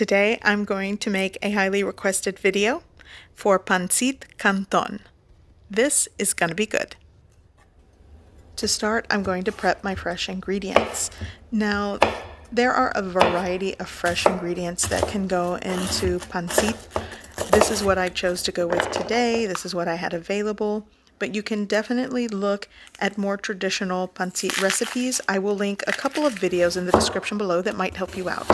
Today I'm going to make a highly requested video for Pancit Canton. This is going to be good. To start, I'm going to prep my fresh ingredients. Now, there are a variety of fresh ingredients that can go into pancit. This is what I chose to go with today. This is what I had available. But you can definitely look at more traditional pancit recipes. I will link a couple of videos in the description below that might help you out.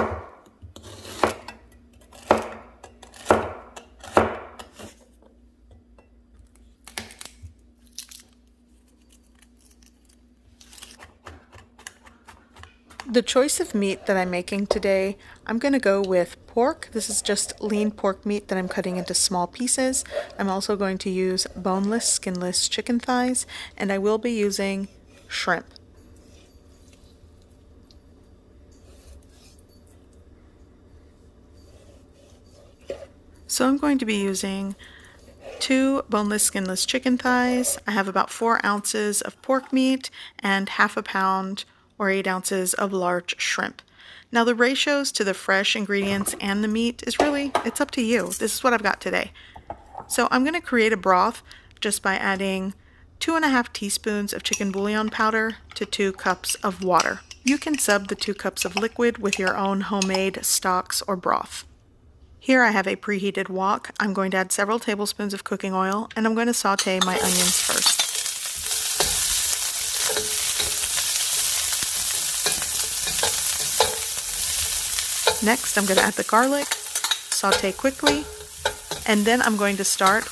The choice of meat that I'm making today, I'm going to go with pork. This is just lean pork meat that I'm cutting into small pieces. I'm also going to use boneless, skinless chicken thighs, and I will be using shrimp. So I'm going to be using 2 boneless, skinless chicken thighs. I have about 4 ounces of pork meat and half a pound or 8 ounces of large shrimp. Now the ratios to the fresh ingredients and the meat is really, it's up to you. This is what I've got today. So I'm going to create a broth just by adding 2.5 teaspoons of chicken bouillon powder to 2 cups of water. You can sub the 2 cups of liquid with your own homemade stocks or broth. Here I have a preheated wok. I'm going to add several tablespoons of cooking oil, and I'm going to saute my onions first. Next, I'm going to add the garlic, saute quickly, and then I'm going to start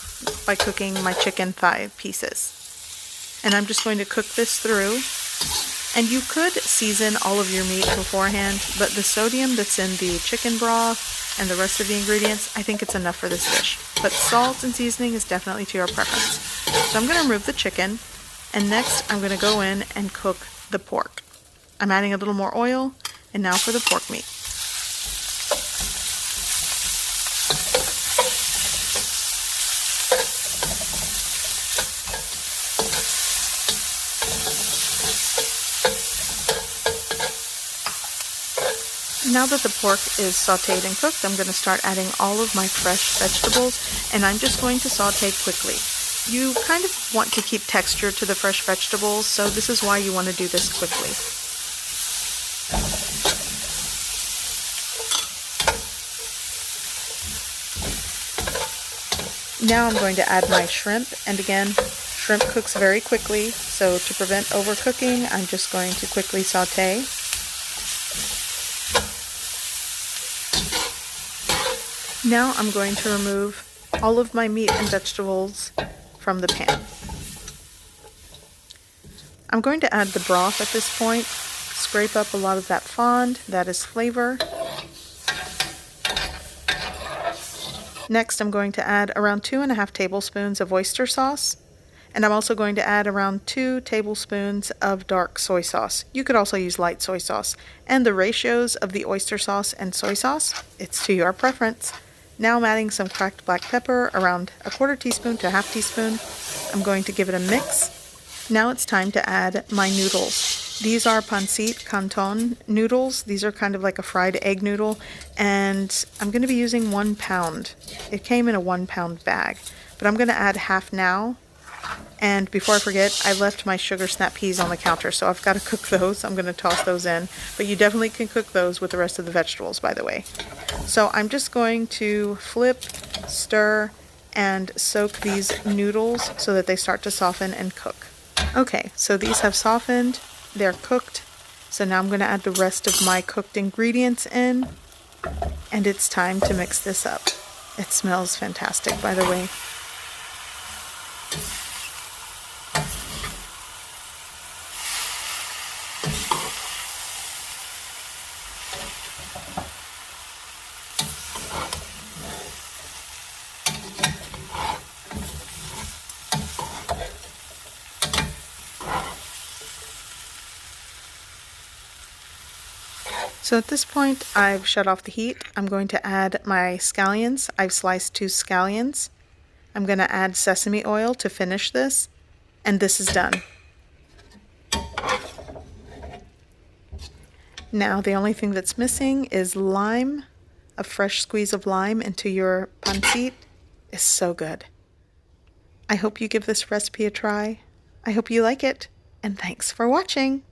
by cooking my chicken thigh pieces. And I'm just going to cook this through. And you could season all of your meat beforehand, but the sodium that's in the chicken broth and the rest of the ingredients, I think it's enough for this dish. But salt and seasoning is definitely to your preference. So I'm going to remove the chicken, and next I'm going to go in and cook the pork. I'm adding a little more oil, and now for the pork meat. Now that the pork is sauteed and cooked, I'm going to start adding all of my fresh vegetables, and I'm just going to saute quickly. You kind of want to keep texture to the fresh vegetables, so this is why you want to do this quickly. Now I'm going to add my shrimp, and again, shrimp cooks very quickly, so to prevent overcooking, I'm just going to quickly saute. Now I'm going to remove all of my meat and vegetables from the pan. I'm going to add the broth at this point, scrape up a lot of that fond, that is flavor. Next I'm going to add around 2.5 tablespoons of oyster sauce, and I'm also going to add around 2 tablespoons of dark soy sauce. You could also use light soy sauce. And the ratios of the oyster sauce and soy sauce, it's to your preference. Now I'm adding some cracked black pepper, around 1/4 teaspoon to 1/2 teaspoon. I'm going to give it a mix. Now it's time to add my noodles. These are Pancit Canton noodles. These are kind of like a fried egg noodle, and I'm going to be using 1 pound. It came in a 1 pound bag, but I'm going to add half now. And before I forget, I left my sugar snap peas on the counter, so I've got to cook those. I'm going to toss those in, but you definitely can cook those with the rest of the vegetables, by the way. So I'm just going to flip, stir, and soak these noodles so that they start to soften and cook. Okay, so these have softened, they're cooked, so now I'm going to add the rest of my cooked ingredients in, and it's time to mix this up. It smells fantastic, by the way. So at this point, I've shut off the heat. I'm going to add my scallions. I've sliced 2 scallions. I'm going to add sesame oil to finish this, and this is done. Now the only thing that's missing is lime. a fresh squeeze of lime into your pancit is so good. I hope you give this recipe a try. I hope you like it, and thanks for watching.